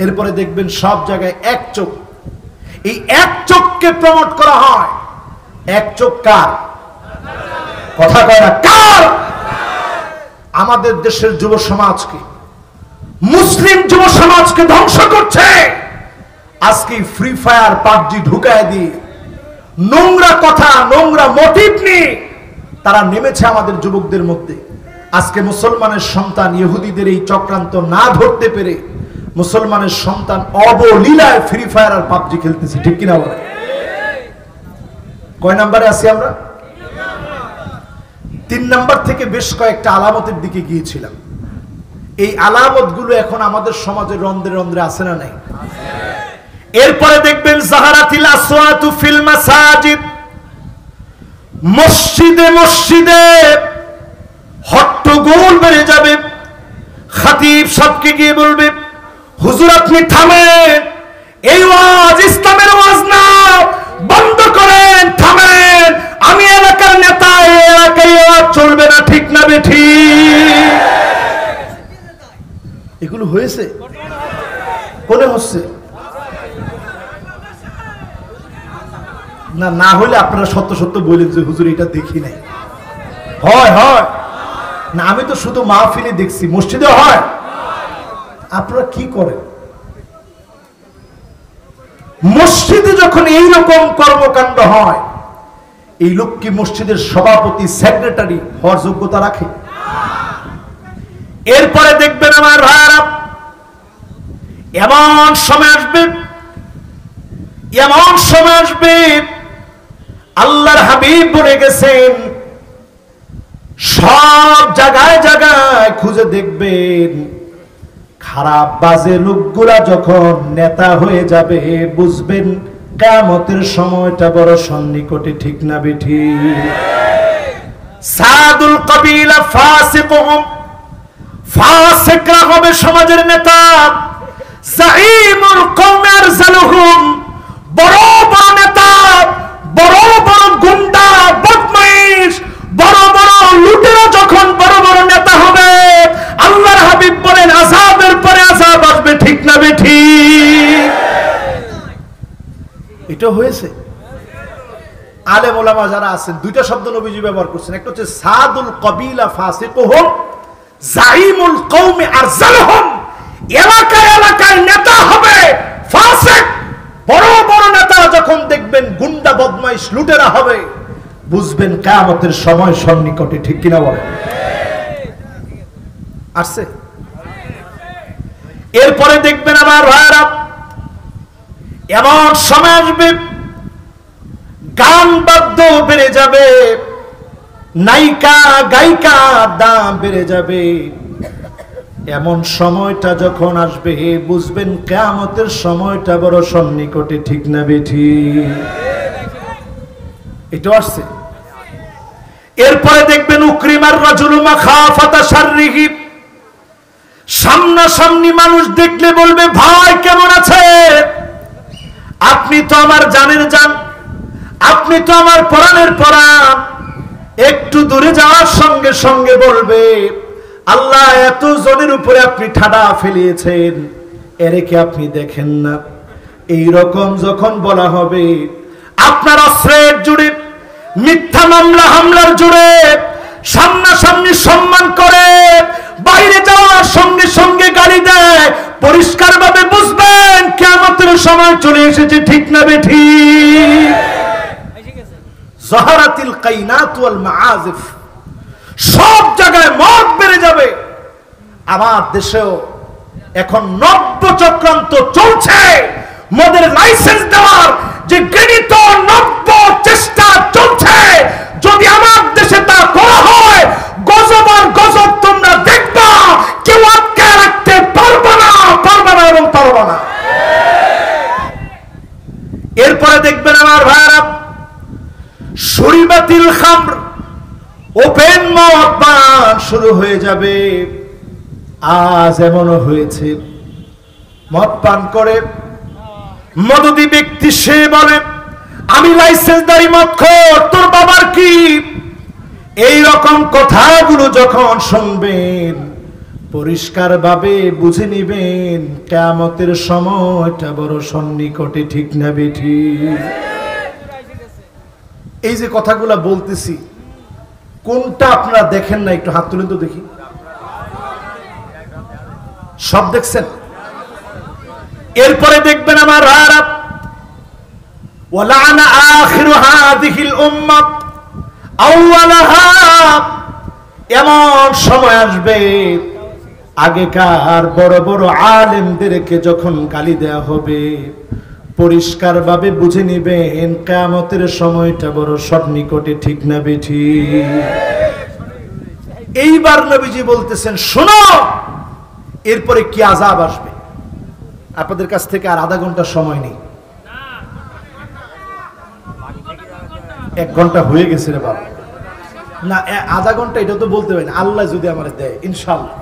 এরপরে দেখবেন সব জায়গায় এক চোখ, এই এক চোখকে প্রমোট করা হয়। এক চোখ কার? কথা কয় না, কার? আমাদের দেশের যুব সমাজকে, মুসলিম যুব সমাজকে ধ্বংস করছে। আজকে ফ্রি ফায়ার পাবজি ঢুকায় দিয়ে নোংরা কথা, নোংরা মোটিভ নিয়ে তারা নেমেছে আমাদের যুবকদের মধ্যে। আজকে মুসলমানের সন্তান ইহুদিদের এই চক্রান্ত না ধরতে পেরে মুসলমানের সন্তান অবলীলায় ফ্রি ফায়ার আর পাবজি খেলতেছে, ঠিক কিনা বলে? কয় নাম্বারে আছি আমরা? 3 নাম্বার থেকে বেশ কয়েকটা আলামতের দিকে গিয়েছিলাম। এই আলামতগুলো এখন আমাদের সমাজের রন্ধ্রে রন্ধ্রে আছে না নাই? এরপরে দেখবেন জাহারাতিল আসওয়াতু ফিল মাসাজিদ, মসজিদে মসজিদে হট্টগোল বেড়ে যাবে। খতিব সবকে গিয়ে বলবে, হুজুর আপনি থামেন, এই ওয়াজ ইসলামের ওয়াজ না, বন্ধ করেন, থামেন, আমি এলাকার নেতা, এই এলাকায় ওয়াজ চলবে না, ঠিক না বেঠিক? এগুলো হয়েছে? কোনে হচ্ছে? না, না হলে আপনারা সত্য সত্য বলেন যে হুজুর এটা দেখি নাই। হয় হয় না, আমি তো শুধু মাহফিলে দেখছি, মসজিদে হয়। আপনারা কি করেন? মসজিদে যখন এইরকম কর্মকাণ্ড হয়, এই লোক কি মসজিদের সভাপতি, সেক্রেটারি হওয়ার যোগ্যতা রাখে? এরপরে দেখবেন আমার ভাইরা, এমন সময় আসবে, এমন সময় আসবে, আল্লাহর হাবিব বলে গেছেন, সব জায়গায় জায়গায় খুঁজে দেখবেন, খারাপ বাজে লোকগুলা যখন নেতা হয়ে যাবে, বুঝবেন কিয়ামতের সময়টা বড় সন্নিকটে, ঠিক না বেঠিক? সাদুল কবিলা ফাসিকুহুম, ফাসিকরা হবে সমাজের নেতা। জাইমুল কওমি আরজালুহুম, বড় বড় নেতা, বড় বড় গুন্ডা, বদমাইশ, বড় বড় লুটেরা যখন বড় বড় নেতা হবে, আল্লাহর হাবিব বলেন আযাবের পরে আযাব আসবে, ঠিক না বেঠিক? এটা হয়েছে। আলেম ওলামা যারা আছেন, দুইটা শব্দ নবীজি ব্যবহার করছেন, একটা হচ্ছে সাদুল কবিলা ফাসিকুহুম, জাইমুল কওমি আরজালুহুম, এলাকায় এলাকায় নেতা হবে ফাসিক। বড় বড় নেতা যখন দেখবেন গুন্ডা, বদমাইশ, লুটেরা হবে, বুঝবেন কিয়ামতের সময় সন্নিকটে, ঠিক কিনা বলেন? আসছে। এরপরে দেখবেন আমার ভাইরা, এমন সময় আসবে, গান বাদ্য বেড়ে যাবে, নায়িকা গায়িকা দাম বেড়ে যাবে। এমন সময়টা যখন আসবে, বুঝবেন কিয়ামতের সময়টা বড় সন্নিকটে, ঠিক না বেঠিক? এটা আসছে। এরপরে দেখবেন উকরিমার রাজুলু মাখাফাতা শাররিহি, সামনাসামনি মানুষ দেখলে বলবে, ভাই কেমন আছে? আপনি তো আমার জানের জান, আপনি তো আমার পরাণের পরাণ। একটু দূরে যাওয়ার সঙ্গে সঙ্গে বলবে, আল্লাহ এত জনের উপরে আপনি ঠাডা ফেলিয়েছেন, এরে কি আপনি দেখেন না? এই রকম যখন বলা হবে, আপনার অস্ত্রের জুড়ে, মিথ্যা মামলা হামলার জুড়ে সামনাসামনি সম্মান করে, বাইরে যাওয়ার সঙ্গে সঙ্গে গালি দেয়, পরিষ্কার ভাবে বুঝবেন কিয়ামতের সময় চলে এসেছে, ঠিক না বেঠিক? যাহারাতিল কাইনাত ওয়াল মাআজিফ, সব জায়গায় মদ বেড়ে যাবে। আমার দেশেও এখন নব্য চক্রান্ত চলছে, মদের লাইসেন্স দেওয়ার যে গণিত নব্য চেষ্টা চলছে। যদি আমার দেশে তা করা হয়, গজব আর গজব তোমরা দেখবা, কেউ আটকে রাখতে পারবে না, পারবে না এবং পারবে না। এরপরে দেখবেন আমার ভাইরা, শুরিবাতিল খামর, ওপেন মদ পান শুরু হয়ে যাবে। আজ এমনও হয়েছে, মদ পান করে মদদি ব্যক্তি সে বলে, আমি লাইসেন্সদারি মদখোর, তোর বাবার কি? এই রকম কথাগুলো যখন শুনবেন, পরিষ্কার ভাবে বুঝে নিবেন কিয়ামতের সময়টা বড় সন্নিকটে, ঠিক না বেঠিক? এই যে কথাগুলা বলতেছি, কোনটা আপনারা দেখেন না? একটু হাত তুলেন তো দেখি। সব দেখছেন? এরপরে দেখবেন আমার রাব ওয়ালানা আখিরু হাযিহিল উম্মাহ আউওয়ালাহা, এমন সময় আসবে আগেকার বড় বড় আলেমদেরকে যখন গালি দেয়া হবে, পরিষ্কার ভাবে বুঝে নিবেন কিয়ামতের সময়টা বড় সন্নিকটে, ঠিক না বেঠিক? এইবার নবীজি বলতেছেন, শোনো এরপরে কি আযাব আসবে। আপনাদের কাছ থেকে আর আধা ঘন্টা সময় নেই। 1 ঘন্টা হয়ে গেছে রে বাবা। না, আধা ঘন্টা এটা তো বলতে পারি না, আল্লাহ যদি আমার দেয় ইনশাআল্লাহ।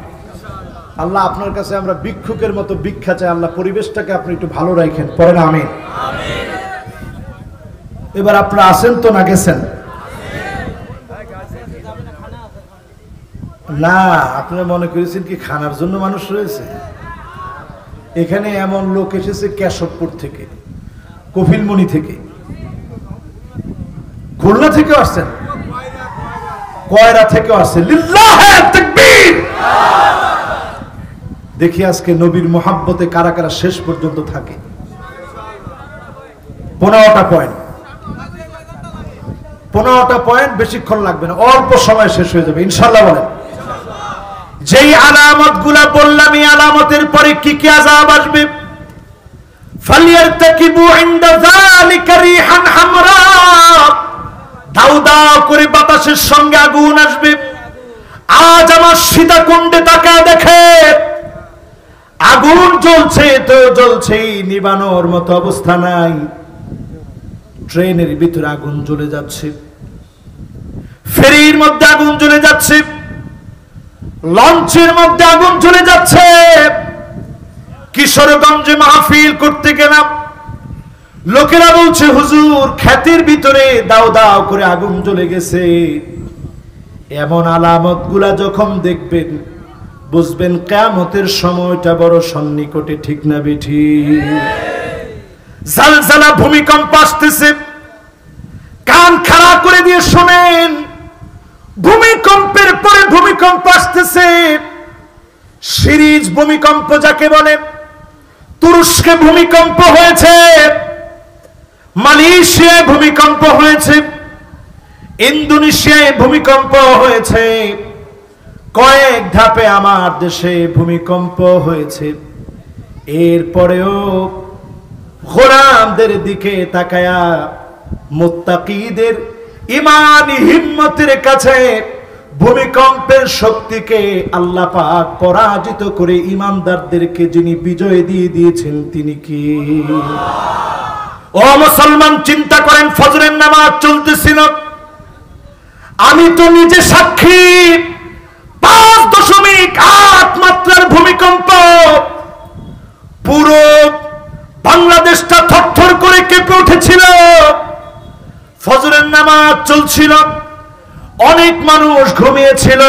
আল্লাহ আপনার কাছে আমরা ভিক্ষুকের মতো ভিক্ষা চাই, আল্লাহ পরিবেশটাকে আপনি একটু ভালো রাখেন, পড়েন আমিন। এবার আপনারা আছেন তো না গেছেন? না, আপনারা মনে করেছেন কি খানার জন্য মানুষ রয়েছে? এখানে এমন লোক এসেছে কেশবপুর থেকে, কফিলমণি থেকে, খুলনা থেকে আসছেন, কয়রা থেকে আসছেন। লিল্লাহে তাকবীর। দেখি আজকে নবীর মোহাব্বতে কারা কারা শেষ পর্যন্ত থাকে। 15টা পয়েন্ট, 15টা পয়েন্ট, বেশিক্ষণ লাগবে না, অল্প সময় শেষ হয়ে যাবে ইনশাআল্লাহ। বলেন যেই আলামত গুলা বললাম, এই আলামতের পরে কি কি আযাব আসবে? ফালিয়ারতাকিবু ইনদা যালিকা রিহান হামরা, দাউ দাউ করে বাতাসের সঙ্গে আগুন আসবে। আজ আমার সীতাকুণ্ডে তাকায় দেখে আগুন জ্বলছে তো জ্বলছেই, নিবানোর মতো অবস্থা নাই। ট্রেনের ভিতরে আগুন জ্বলে যাচ্ছে, ফেরির মধ্যে আগুন জ্বলে যাচ্ছে, লঞ্চের মধ্যে আগুন জ্বলে যাচ্ছে। কিশোরগঞ্জে মাহফিল করতে গেলাম, লোকেরা বলছে হুজুর ক্ষেতের ভিতরে দাও দাও করে আগুন জ্বলে গেছে। এমন আলামত গুলা যখন দেখবেন বুঝবেন কিয়ামতের সময়টা বড় সন্নিকটে, ঠিক না বেঠিক? জালজালা, ভূমিকম্প আসতেছে, কান খাড়া করে দিয়ে শোনেন। ভূমিকম্পের পরে ভূমিকম্প আসতেছে, সিরিজ ভূমিকম্প যাকে বলে। তুরস্কে ভূমিকম্প হয়েছে, মালয়েশিয়ায় ভূমিকম্প হয়েছে, ইন্দোনেশিয়ায় ভূমিকম্প হয়েছে, কয়েক ধাপে আমার দেশে ভূমিকম্প হয়েছে। এরপরেও গোলামদের দিকে তাকায়া মুত্তাকিদের ঈমানি হিম্মতের কাছে ভূমিকম্পের শক্তিকে আল্লাহ পাক পরাজিত করে ঈমানদারদেরকে যিনি বিজয় দিয়ে দিয়েছেন তিনি কি? ও মুসলমান, চিন্তা করেন, ফজরের নামাজ চলতেছিল, আমি তো নিজে সাক্ষী। 5.8 মাত্রার ভূমিকম্প, পুরো বাংলাদেশটা থরথর করে কেঁপে উঠেছিল। ফজরের নামাজ চলছিল, অনেক মানুষ ঘুমিয়েছিল।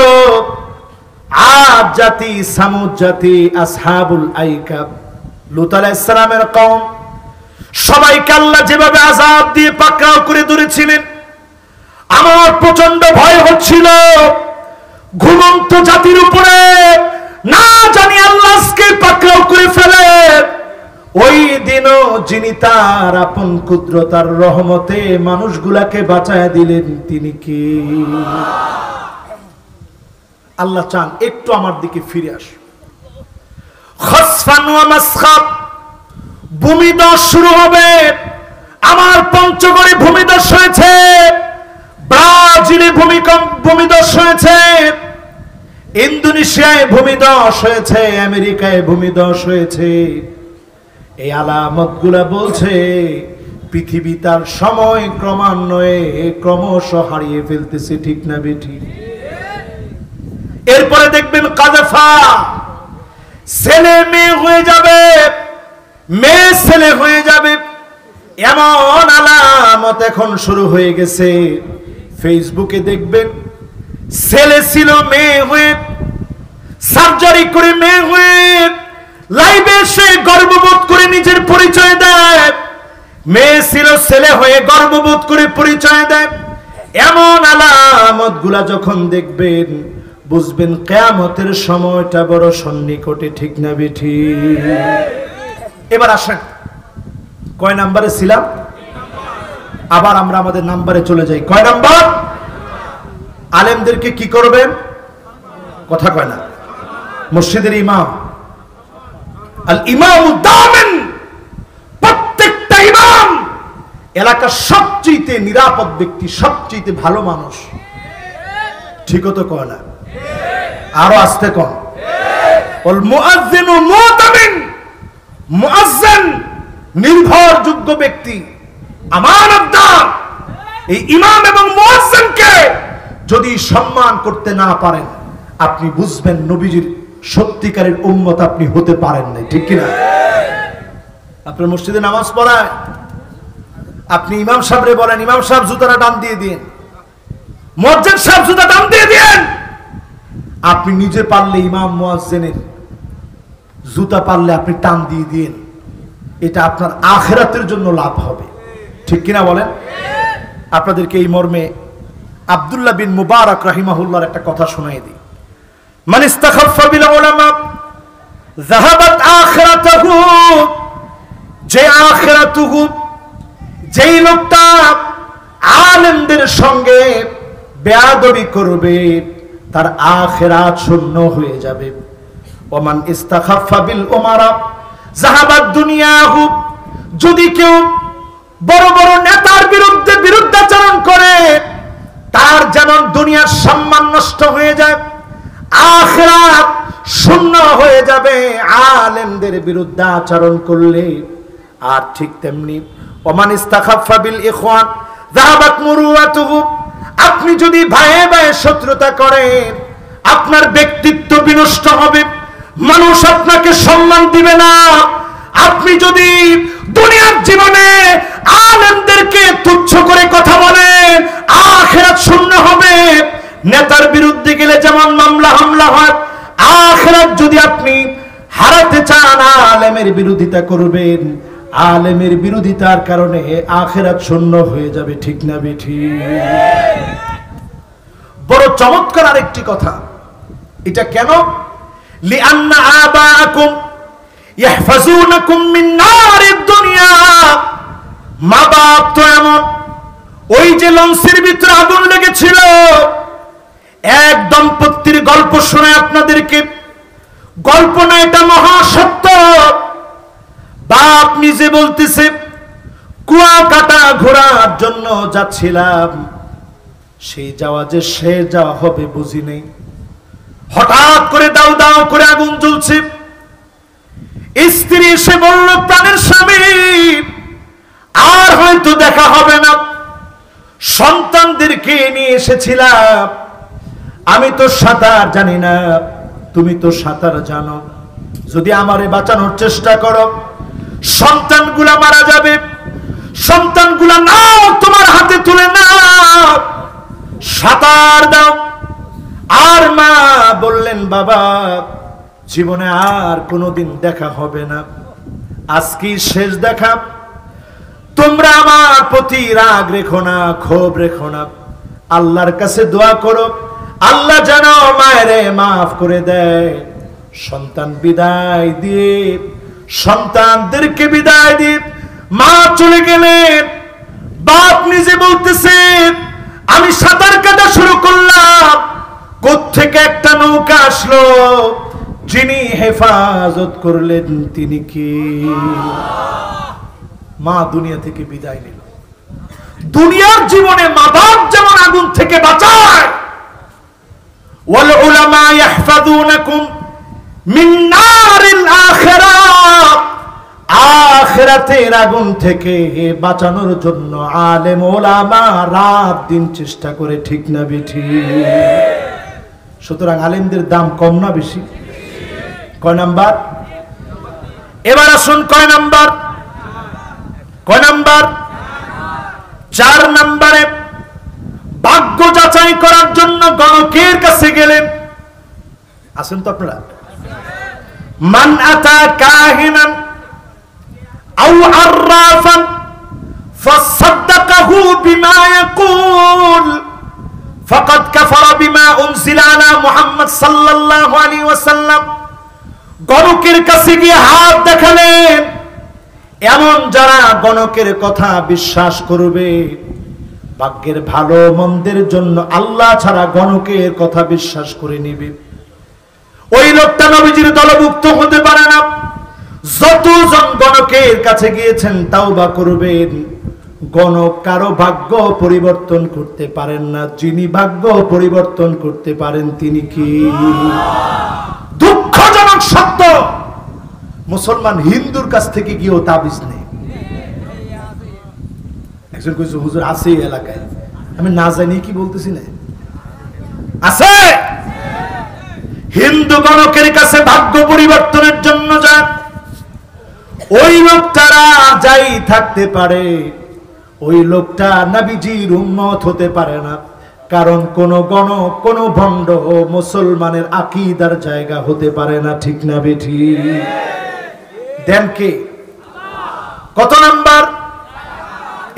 আদ জাতি, সামুদ জাতি, আসহাবুল আইকা, লূত আলাইহিস সালামের কওম, সবাইকে আল্লাহ যেভাবে আযাব দিয়ে পাকড়াও করে ধরেছিলেন, আমার প্রচন্ড ভয় হচ্ছিল ঘুমন্ত জাতির উপরে, না জানি আল্লাহ আজকে পাকড়াও করে ফেলে। ওই দিনও যিনি তার আপন কুদরতার রহমতে মানুষগুলাকে বাঁচায় দিলেন তিনি কি? আল্লাহ চান একটু আমার দিকে ফিরে আস। খাসফান ওয়া মাসখাব, ভূমিধস শুরু হবে। আমার পঞ্চগড়ে ভূমিধস হয়েছে, ব্রাজিলে ভূমিধস হয়েছে, ইন্দোনেশিয়ায় ভূমিধস হয়েছে, আমেরিকায় ভূমিধস হয়েছে। এই আলামত গুলা বলছে পৃথিবী তার সময় ক্রমান্বয়ে ক্রমশ হারিয়ে ফেলতেছে, ঠিক না বেঠিক? এরপরে দেখবেন কাযাফা, ছেলে মেয়ে হয়ে যাবে, মেয়ে ছেলে হয়ে যাবে, এমন আলামত এখন শুরু হয়ে গেছে। ফেসবুকে দেখবেন ছেলে ছিল মেয়ে হয়ে, সার্জারি করে মেয়ে হয়ে লাইভে এসে গর্ববোধ করে নিজের পরিচয় দেয়, মেয়ে ছিল ছেলে হয়ে গর্ববোধ করে পরিচয় দেয়। এমন আলামত গুলা যখন দেখবেন বুঝবেন কিয়ামতের সময়টা বড় সন্নিকটে, ঠিক না বেঠি? এবার আসেন, কয় নাম্বারে ছিলাম? আবার আমরা আমাদের নাম্বারে চলে যাই। কয় নাম্বার? আলেমদেরকে কি করবেন? কথা কয় না। মসজিদের ইমাম, আল ইমাম দামেন, প্রত্যেকটা ইমাম এলাকার সবচেয়ে নিরাপদ ব্যক্তি, সবচেয়ে ভালো মানুষ। ঠিকও তো কয় না, আরো আসতে কন। ওয়াল মুআজ্জিনু মুতামিন, মুআজ্জিন নির্ভরযোগ্য ব্যক্তি, আমানতদার। এই ইমাম এবং মুআজ্জিনকে যদি সম্মান করতে না পারেন, আপনি বুঝবেন নবীজির সত্যিকারের উম্মত আপনি হতে পারেন না, ঠিক কিনা? আপনার মসজিদে নামাজ পড়ায়, আপনি ইমাম সাহেবরে বলেন, ইমাম সাহেব জুতাটা টান দিয়ে দিন, মুয়াজ্জিন সাহেব জুতা টান দিয়ে দিন। আপনি নিজে পারলে ইমাম মুয়াজ্জিনের জুতা পারলে আপনি টান দিয়ে দিন, এটা আপনার আখিরাতের জন্য লাভ হবে, ঠিক কিনা বলেন? আপনাদেরকে এই মর্মে আব্দুল্লাহ বিন মুবারক রাহিমাহুল্লাহর একটা কথা শোনাই দিই। মান ইস্তাখাফা বিল উলামা যাহাবাত আখিরাতুহু, যে আখিরাতুহু, যেই লোকটা আলেমদের সঙ্গে বেয়াদবি করবে তার আখিরাত শূন্য হয়ে যাবে। ওমান ইস্তাখাফা বিল উমারা যাহাবাত দুনিয়াহু, যদি কেউ বড় বড় নেতার বিরুদ্ধে বিরুদ্ধাচরণ করে তার যেমন দুনিয়ার সম্মান নষ্ট হয়ে যায়, আখিরাত শূন্য হয়ে যাবে আলেমদের বিরুদ্ধে আচরণ করলে। আর ঠিক তেমনি ওমান ইস্তাখাফা বিল ইখওয়ান যাহাবাত মুরুয়াতুহু, আপনি যদি ভাইয়ে ভাইয়ে শত্রুতা করেন আপনার ব্যক্তিত্ব বিনষ্ট হবে, মানুষ আপনাকে সম্মান দিবে না। আপনি যদি দুনিয়ার জীবনে আলেমদেরকে তুচ্ছ করে কথা বলেন, আখিরাত শূন্য হবে। নেতার বিরুদ্ধে গেলে যেমন মামলা হামলা হয়, আখিরাত যদি আপনি হারাতে চান আলেমের বিরোধিতা করবেন, আলেমের বিরোধিতার কারণে আখিরাত শূন্য হয়ে যাবে, ঠিক না বেঠি? বড় চমৎকার আরেকটি কথা, এটা কেন? লিআন্না আবাকুম ইয়াহফাজুনাকুম মিন নারিদ দুনিয়া, মা বাপ তো এমন, ওই যে লঞ্চের ভিতরে আগুন লেগেছিল, এক দম্পতির গল্প শোনায় আপনাদেরকে। গল্প না, এটা মহাসত্য। বাপ নিজে বলতেছে, কুয়াকাটা ঘোরার জন্য যাচ্ছিলাম, সেই যাওয়া যে শেষ যাওয়া হবে বুঝি নেই, হঠাৎ করে দাও দাও করে আগুন জ্বলছে। স্ত্রী এসে বলল, প্রাণের স্বামী আর হয়তো দেখা হবে না, সন্তানদেরকে নিয়ে এসেছিলাম, আমি তো সাঁতার জানি না, তুমি তো সাঁতার জানো, যদি আমারে বাঁচানোর চেষ্টা করো সন্তানগুলা মারা যাবে, সন্তানগুলা নাও, তোমার হাতে তুলে নাও, সাঁতার দাও। আর মা বললেন, বাবা জীবনে আর কোনোদিন দেখা হবে না, আজকেই শেষ দেখা, তোমরা আমার প্রতি রাগ রেখো না, ক্ষোভ রেখো না, আল্লাহর কাছে দোয়া করো, আল্লাহ যেন মায়েরে মাফ করে দেয়। সন্তান বিদায় দিয়ে, সন্তানদেরকে বিদায় দিয়ে মা চলে গেলেন। বাপ নিজে বলতেছে, আমি সাঁতার কাটা শুরু করলাম, কোত্থেকে একটা নৌকা আসলো, যিনি হেফাজত করলেন তিনি কি? মা দুনিয়া থেকে বিদায় নিল। দুনিয়ার জীবনে মা বাপ যেমন আগুন থেকে বাঁচায়, ওয়াল উলামা ইয়াহফাজুনাকুম মিন নারিল আখিরাহ, আখিরাতের আগুন থেকে বাঁচানোর জন্য আলেম ওলামা রাত দিন চেষ্টা করে, ঠিক না বেঠি? সুতরাং আলেমদের দাম কম না বেশি? কয় নাম্বার? এবার আসুন কয় নাম্বার? কয় নাম্বার? 4 নম্বরে ভাগ্য যাচাই করার জন্য গণকের কাছে গেলেন। আছেন তো আপনারা? মান আতা কাহিনান আও আররাফান ফাসাদ্দাকাহু বিমা ইয়াকুল ফাকাদ কাফারা বিমা উনজিলা আলা মুহাম্মদ সাল্লাল্লাহু আলাইহি ওয়াসাল্লাম। গণকের কাছে গিয়ে হাত দেখালেন, এমন যারা গণকের কথা বিশ্বাস করবে, ভাগ্যের ভালো মন্দের জন্য আল্লাহ ছাড়া গণকের কথা বিশ্বাস করে নিবে, ওই লোকটা নবীজির দলভুক্ত হতে পারে না। যতজন গণকের কাছে গিয়েছেন তাওবা করবেন, গণক কারো ভাগ্য পরিবর্তন করতে পারেন না। যিনি ভাগ্য পরিবর্তন করতে পারেন তিনি কি? দুঃখজনক সত্য, মুসলমান হিন্দুর কাছ থেকে গিয়েও তাবিজ নেই। একজন কইছে হুজুর আছে এই এলাকায়, আমি না জানি কি বলতেছি না, আছে। হিন্দু গণকের কাছে ভাগ্য পরিবর্তনের জন্য যান, ওই লোকটারা যাই থাকতে পারে, ওই লোকটা নবীজির উম্মত হতে পারে না। কারণ কোন গণক কোন ভণ্ড মুসলমানের আকীদার জায়গা হতে পারে না, ঠিক না বেঠি? দেন কে? কত নাম্বার?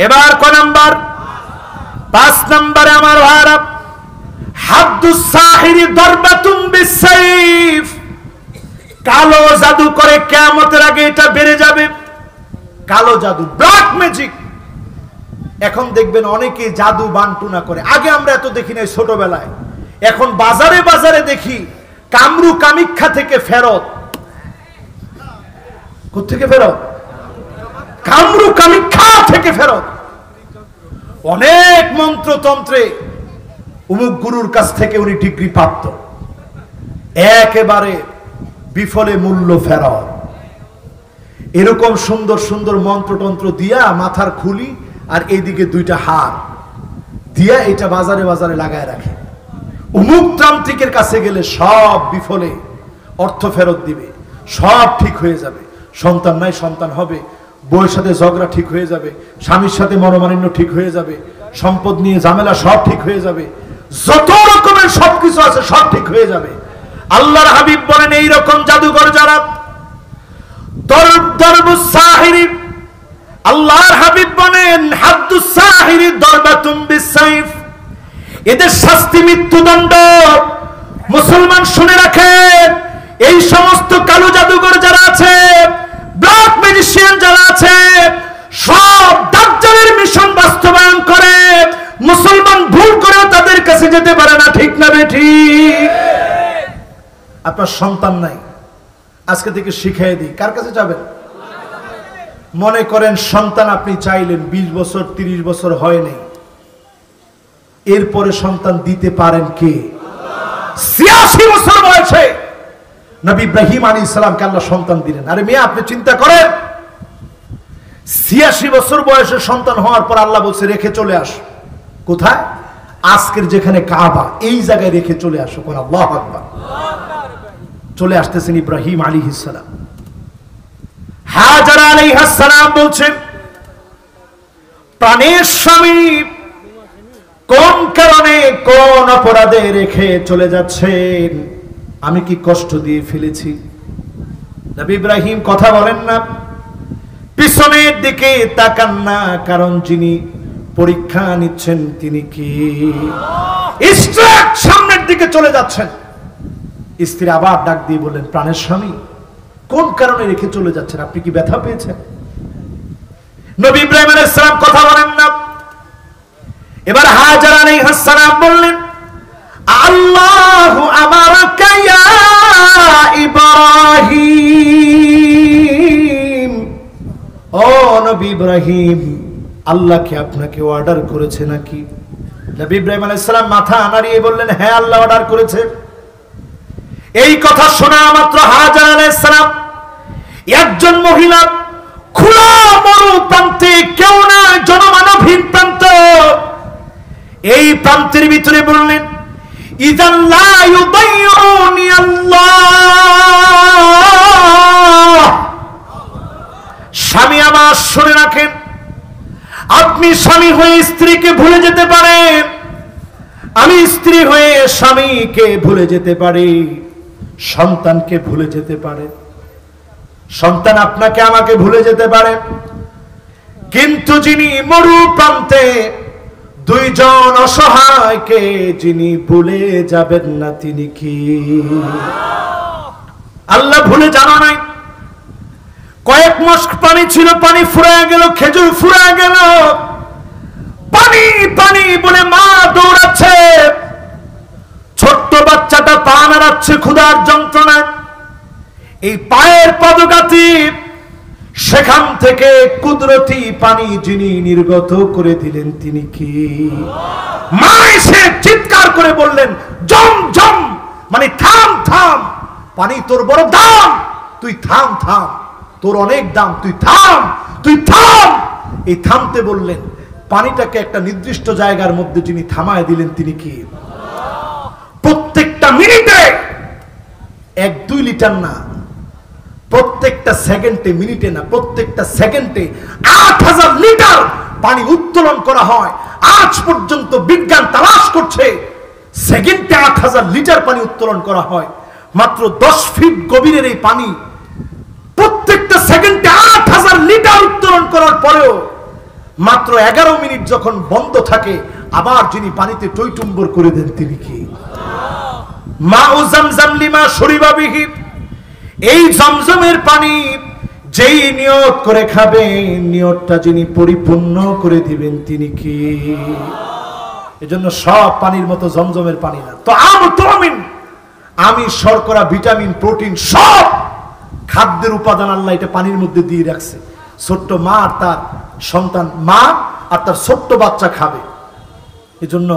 এবার ক নাম্বার? 5 নম্বরে আমার ভাইরা, হাদ্দুস সাহিরি দরবাতুন বিসাইফ। কালো জাদু করে কিয়ামতের আগে এটা বেড়ে যাবে। কালো জাদু, ব্ল্যাক ম্যাজিক। এখন দেখবেন অনেকে জাদু বান্টুনা করে। আগে আমরা এত দেখি নাই ছোটবেলায়, এখন বাজারে বাজারে দেখি কামরু কামিক্ষা থেকে ফেরত। কোথেকে ফেরত? কামরু কামিক্ষা থেকে ফেরত। অনেক মন্ত্রতন্ত্রে অমুক গুরুর কাছ থেকে উনি ডিগ্রি প্রাপ্ত, একেবারে বিফলে মূল্য ফেরত। এরকম সুন্দর সুন্দর মন্ত্রতন্ত্র দিয়া মাথার খুলি আর এইদিকে 2টা হার দিয়া এটা বাজারে বাজারে লাগায় রাখে। অমুক তান্ত্রিকের কাছে গেলে সব বিফলে, অর্থ ফেরত দিবে, সব ঠিক হয়ে যাবে, সন্তান নাই সন্তান হবে, বউয়ের সাথে ঝগড়া ঠিক হয়ে যাবে, স্বামীর সাথে মনোমালিন্য ঠিক হয়ে যাবে, সম্পদ নিয়ে ঝামেলা সব ঠিক হয়ে যাবে, যত রকমের সবকিছু আছে সব ঠিক হয়ে যাবে। আল্লাহর হাবিব বলেন এইরকম জাদুঘর যারা, দরবুস সাহিরি, আল্লাহর হাবিব বলেন হাদ্দুস সাহিরি দরবাতুন বিসাইফ, এদের শাস্তি মৃত্যুদণ্ড। মুসলমান শুনে রাখেন, এই সমস্ত কালো জাদুঘর যারা আছে, ব্ল্যাক ম্যাজিশিয়ান যারা আছে, সব দাজ্জালের মিশন বাস্তবায়ন করে। মুসলমান ভুল করেও তাদের কাছে যেতে পারে না, ঠিক না বেঠিক? আপনার সন্তান নাই, আজকে থেকে শিখিয়ে দিই, কার কাছে যাবেন? মনে করেন সন্তান আপনি চাইলেন, 20 বছর 30 বছর হয় নাই, এরপরে সন্তান দিতে পারেন কে? 86 বছর বয়সে নবী ইব্রাহিম আলাইহিস সালামকে আল্লাহ সন্তান দিলেন। আরে মেয়ে, আপনি চিন্তা করেন, 86 বছর বয়সে সন্তান হওয়ার পর আল্লাহ বলছে রেখে চলে আস। কোথায়? আজকের যেখানে কাবা, এই জায়গায় রেখে চলে আসো। কোন আল্লাহু আকবার। চলে আসতেছেন ইব্রাহিম আলাইহিস সালাম। হাজার আলাইহিস সালাম বলছেন, প্রাণের স্বামী কোন কারণে কোন অপরাধে রেখে চলে যাচ্ছেন? আমি কি কষ্ট দিয়ে ফেলেছি? নবী ইব্রাহিম কথা বলেন না, পিছনের দিকে তাকান না, কারণ যিনি পরীক্ষা নিচ্ছেন তিনি কি? স্ট্রেট সামনের দিকে চলে যাচ্ছেন। স্ত্রী আবার ডাক দিয়ে বললেন, প্রাণের স্বামী কোন কারণে রেখে চলে যাচ্ছেন? আপনি কি ব্যথা পেয়েছেন? নবী ইব্রাহিম আলাইহিস সালাম কথা বলেন না। এবার হাজার আলাইহিস সালাম বললেন, আল্লাহু আমারাকা ইয়া ইব্রাহিম, ও নবী ইব্রাহিম, আল্লাহ কি আপনাকে অর্ডার করেছে নাকি? নবী ইব্রাহিম আলাইহিস সালাম মাথা নাড়িয়ে বললেন, হ্যাঁ আল্লাহ অর্ডার করেছে। এই কথা শোনা মাত্র হাজার আলাইহিস সালাম, একজন মহিলা খোলা মরু প্রান্তে, কেউ না জনমানবহীন প্রান্ত, এই প্রান্তের ভিতরে বললেন, ইযান লা ইউদাইয়ুনি আল্লাহ। স্বামী আমার শুনে রাখেন, আপনি স্বামী হয়ে স্ত্রীকে ভুলে যেতে পারেন, আমি স্ত্রী হয়ে স্বামীকে ভুলে যেতে পারি। সন্তানকে ভুলে যেতে পারে, সন্তান আপনাকে আমাকে ভুলে যেতে পারে, কিন্তু যিনি মরু প্রান্তে দুইজন অসহায়কে যিনি ভুলে যাবেন না তিনি কি? আল্লাহ ভুলে জানা নাই। কয়েক মাস পানি ছিল, পানি ফুরায় গেল, খেজুর ফুরায় গেল, পানি পানি বলে মা দৌড়াচ্ছে, ছোট্ট বাচ্চাটা পা নাড়াচ্ছে ক্ষুধার যন্ত্রণায়। এই পায়ের পদগাতি, সেখান থেকে কুদরতি পানি যিনি নির্গত করে দিলেন তিনি কি? মা এসে চিৎকার করে বললেন, জম জম, মানে থাম থাম, পানি তোর বড় দাম, তুই থাম থাম, তোর অনেক দাম, তুই থাম, তুই থাম। এই থামতে বললেন, পানিটাকে একটা নির্দিষ্ট জায়গার মধ্যে যিনি থামায় দিলেন তিনি কি? প্রত্যেকটা মিনিটে 1-2 লিটার না, প্রত্যেকটা সেকেন্ডে, মিনিটে না, প্রত্যেকটা সেকেন্ডে 8000 লিটার পানি উত্তোলন করা হয়। আজ পর্যন্ত বিজ্ঞান তালাশ করছে, সেকেন্ডে 8000 লিটার পানি উত্তোলন করা হয়। মাত্র 10 ফিট গভীরের এই পানি প্রত্যেকটা সেকেন্ডে 8000 লিটার উত্তোলন করার পরেও মাত্র 11 মিনিট যখন বন্ধ থাকে, আবার যিনি পানিতে টইটুম্বর করে দেন তিনি কি? মাউ জামজাম লিমা শুরিবা বিহি, এই জমজমের পানি যেই নিয়ত করে খাবে, নিয়তটা যিনি পরিপূর্ণ করে দিবেন তিনি কি? এজন্য সব পানির মতো জমজমের পানি না। তো আমতমিন, আমি শর্করা, ভিটামিন, প্রোটিন, সব খাদ্যের উপাদান আল্লাহ এটা পানির মধ্যে দিয়ে রাখছে। ছোট্ট মা আর তার সন্তান, মা আর তার ছোট্ট বাচ্চা খাবে। এজন্য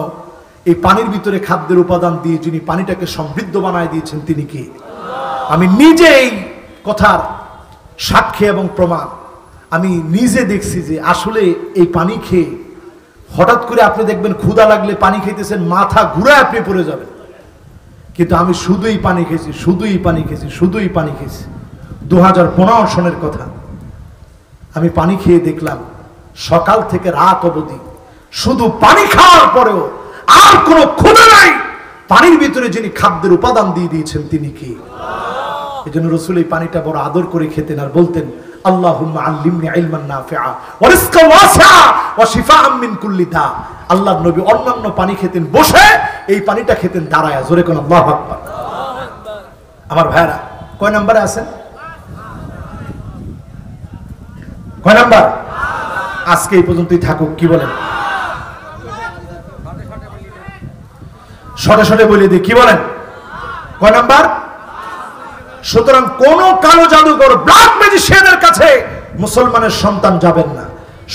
এই পানির ভিতরে খাদ্যের উপাদান দিয়ে যিনি পানিটাকে সমৃদ্ধ বানায় দিয়েছেন তিনি কি? আমি নিজে এই কথার সাক্ষী এবং প্রমাণ। আমি নিজে দেখছি যে আসলে এই পানি খেয়ে হঠাৎ করে আপনি দেখবেন ক্ষুধা লাগলে পানি খেতেছেন, মাথা ঘুরে আপনি পড়ে যাবেন। কিন্তু আমি শুধুই পানি খেয়েছি, শুধুই পানি খেয়েছি, শুধুই পানি খেয়েছি। 2015 সনের কথা। আমি পানি খেয়ে দেখলাম সকাল থেকে রাত অবধি শুধু পানি খাওয়ার পরেও আর কোনো ক্ষুধা নাই। পানির ভিতরে যিনি খাদ্যের উপাদান দিয়ে দিয়েছেন তিনি কি? এজন্য রাসূল এই পানিটা বড় আদর করে খেতেন আর বলতেন, আল্লাহুম্মা আল্লিমনি ইলমান নাফিআ ওয়া রিজকান ওয়াসিআ ওয়া শিফাআন মিন কুল্লি দা। আল্লাহর নবী অন্যান্য পানি খেতেন বসে, এই পানিটা খেতেন দাঁড়ায়া। জোরে কোন আল্লাহু আকবার। আমার ভাইরা কয় নম্বরে আছেন? কয় নাম্বার? আজকে এই পর্যন্তই থাকুক, কি বলেন? শর্টে শর্টে বলে দিই, কি বলেন? কয় নাম্বার? সুতরাং কোন কালো জাদুকর, ব্ল্যাক ম্যাজিশিয়ানের কাছে মুসলমানের সন্তান যাবেন না।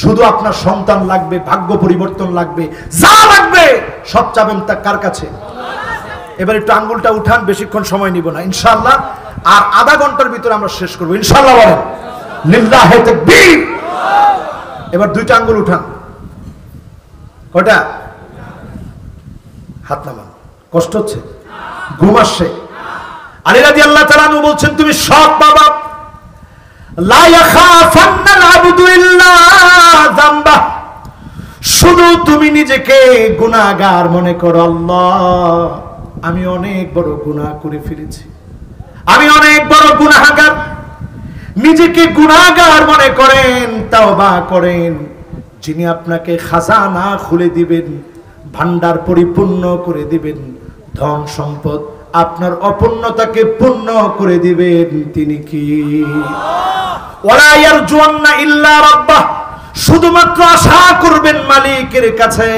শুধু আপনার সন্তান লাগবে, ভাগ্য পরিবর্তন লাগবে, যা লাগবে সব চাবেন তা কার কাছে? এবার একটু আঙ্গুলটা উঠান, বেশিক্ষণ সময় নিব না ইনশাআল্লাহ, আর আধা ঘন্টার ভিতরে আমরা শেষ করবো ইনশাআল্লাহ। বলেন লিল্লাহি তাকবীর। এবার 2টা আঙ্গুল উঠান। কয়টা? হাত নামান। কষ্ট হচ্ছে? ঘুম আসছে? আলী রাদিয়াল্লাহু তাআলা আনহু বলছেন, তুমি সৎ বাবা, লা ইয়াখাফান্নাল আবদু ইল্লা যামবা, শুধু তুমি নিজেকে গুনাহগার মনে করো, আল্লাহ আমি অনেক বড় গুনাহ করে ফেলেছি, আমি অনেক বড় গুনাহগার। নিজেকে গুনাহগার মনে করেন, তাওবা করেন। যিনি আপনাকে খাজানা খুলে দিবেন, ভান্ডার পরিপূর্ণ করে দিবেন, ধন সম্পদ আপনার অপূর্ণতাকে পূর্ণ করে দিবেন তিনি কি? ওয়ালা ইয়ারজুন্না ইল্লা রাব্বাহ, শুধুমাত্র আশা করবেন মালিকের কাছে।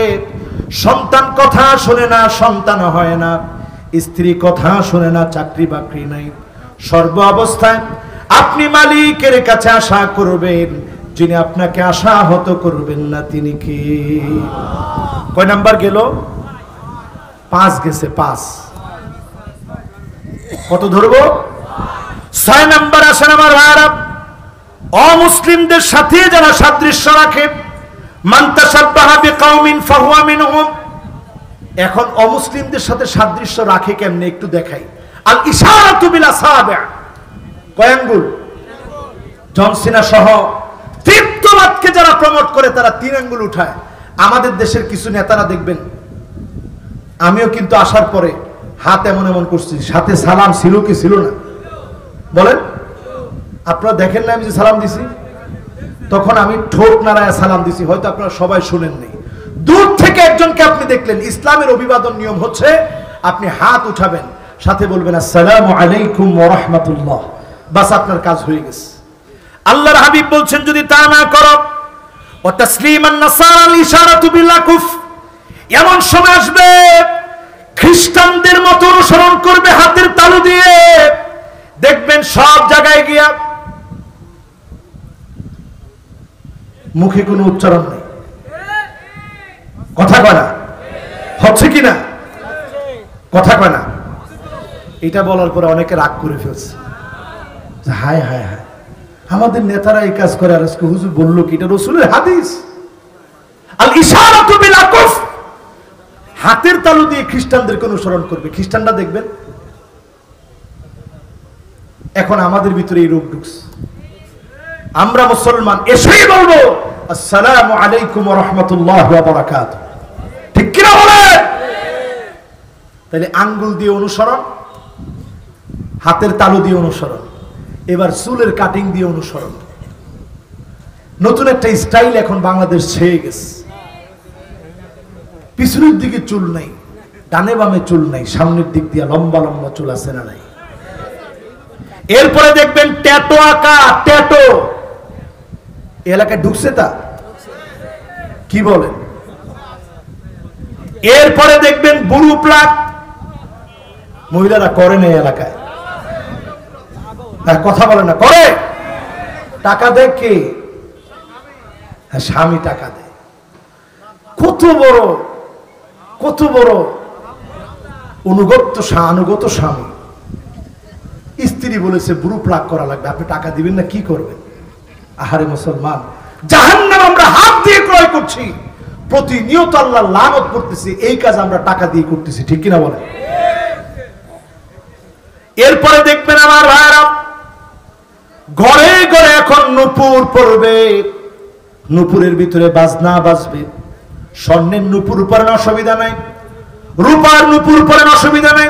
সন্তান কথা শুনে না, সন্তান হয় না। স্ত্রী কথা শুনে না, চাকরি বাকরি নাই। সর্ব অবস্থায় আপনি মালিকের কাছে আশা করবেন, যিনি আপনাকে আশাহত করবেন না তিনি কি? কয় নাম্বার গেল? 5 গেছে। 5 কত ধরবো? 6 নাম্বার আসেন আমার ভাইরা। অমুসলিমদের সাথে যারা সাদৃশ্য রাখে, মান তাশাব্বাহা বিকাউমিন ফাহুয়া মিনহুম। এখন অমুসলিমদের সাথে সাদৃশ্য রাখে কেমনে একটু দেখাই। আল ইশারাতু বিল আসাবি, কয় আঙ্গুল? জন সিনা সহ তৃপ্তবাদকে যারা প্রমোট করে তারা 3 আঙ্গুল উঠায়। আমাদের দেশের কিছু নেতারা দেখবেন, আমিও কিন্তু আসার পরে হাত এমন এমন করছি, সাথে সালাম ছিল কি ছিল না বলেন? আপনারা দেখেন না আমি যে সালাম দিছি? তখন আমি ঠোঁট নাড়ায় সালাম দিছি, হয়তো আপনারা সবাই শুনেন নাই। দূর থেকে একজনকে আপনি দেখলেন, ইসলামের অভিবাদন নিয়ম হচ্ছে আপনি হাত উঠাবেন, সাথে বলবেন আসসালামু আলাইকুম ওয়া রাহমাতুল্লাহ, বাস আপনার কাজ হয়ে গেছে। আল্লাহর হাবিব বলছেন যদি তা না করো, ওয়া তাসলিমান নাসারাল ইশারাতু বিল আকুফ, এমন সময় আসবে খ্রিস্টানদের মতো অনুসরণ করবে হাতের তালু দিয়ে, দেখবেন সব জায়গায় গিয়া মুখে কোনো উচ্চারণ নেই, কথা কয় না, হচ্ছে কি না? কথা কয় না। এটা বলার পরে অনেকে রাগ করে ফেলছে, হায় হায় হায়, আমাদের নেতারা এই কাজ করে, আর আজকে হুজুর বললো কি? এটা রাসূলের হাদিস। আল ইশারাতু বিল আকুফ, হাতের তালু দিয়ে খ্রিস্টানদেরকে অনুসরণ করবে। খ্রিস্টানরা দেখবেন এখন আমাদের ভিতরে এই রোগ ঢুকছে। আমরা মুসলমান এসেই বলবো আসসালামু আলাইকুম ওয়া রাহমাতুল্লাহি ওয়া বারাকাতুহু, ঠিক কি না বলেন? তাহলে আঙ্গুল দিয়ে অনুসরণ, হাতের তালু দিয়ে অনুসরণ, এবার চুলের কাটিং দিয়ে অনুসরণ। নতুন একটা স্টাইল এখন বাংলাদেশ ছেয়ে গেছে। পিছনের দিকে চুল নাই, ডানে বামে চুল নাই, সামনের দিক দিয়ে লম্বা লম্বা চুল আছে না নাই? এরপরে দেখবেন ট্যাটু আঁকা, ট্যাটু এলাকায় ঢুকছে, তা কি বলেন? এরপরে দেখবেন বুড়ু প্লাক, মহিলারা করে না এলাকায়, কথা বলে না, করে। টাকা দেয় কে? স্বামী টাকা দেয়। কত বড় অনুগত স্বামী। স্ত্রী বলেছে বুড়ো প্লাক করা লাগবে, আপনি টাকা দিবেন না, কি করবেন? আহারে মুসলমান, জাহান্নাম আমরা হাত দিয়ে ক্রয় করছি, প্রতিনিয়ত আল্লাহ লানত করতেছি, এই কাজ আমরা টাকা দিয়ে করতেছি, ঠিক কিনা বলেন? এরপরে দেখবেন আমার ভাইরা, ঘরে ঘরে এখন নূপুর পড়বে, নূপুরের ভিতরে বাজনা বাজবে। স্বর্ণের নূপুর পরেন অসুবিধা নাই, রূপার নূপুর পরেন অসুবিধা নাই,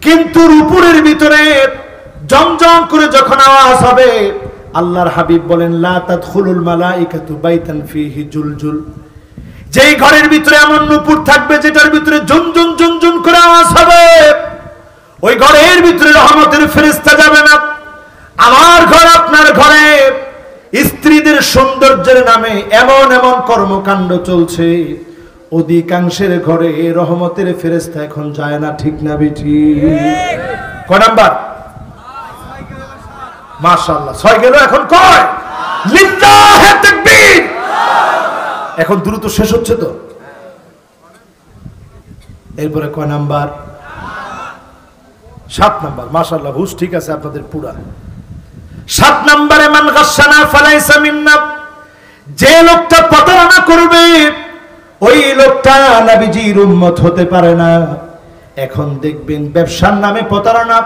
কিন্তু রূপুরের ভিতরে জমজম করে যখন আওয়াজ হবে, আল্লাহর হাবিব বলেন লা তাদখুলুল মালাইকাতু বাইতান ফীহি জুলজুল, যেই ঘরের ভিতরে এমন নূপুর থাকবে যেটার ভিতরে ঝুনঝুন ঝুনঝুন করে আওয়াজ হবে, ওই ঘরের ভিতরে রহমতের ফেরেশতা যাবে না। আমার ঘর আপনার ঘরে স্ত্রীদের সৌন্দর্যের নামে এমন এমন কর্মকাণ্ড চলছে, অধিকাংশের ঘরে রহমতের ফেরেশতা এখন যায় না, ঠিক না বেঠি? কয় নাম্বার? মাশাআল্লাহ, 6 গেল, এখন কয়? লিল্লাহি তাকবীর। এখন দ্রুত শেষ হচ্ছে তো। এরপরে কয় নাম্বার? 7 নাম্বার। মাশাআল্লাহ, হুশ ঠিক আছে আপনাদের পুরা। 7 নম্বরে মান গাশশানা ফালাইসা মিন্না, যে লোকটা প্রতারণা করবে ওই লোকটা নবীজির উম্মত হতে পারে না। এখন দেখবেন ব্যবসার নামে প্রতারণা,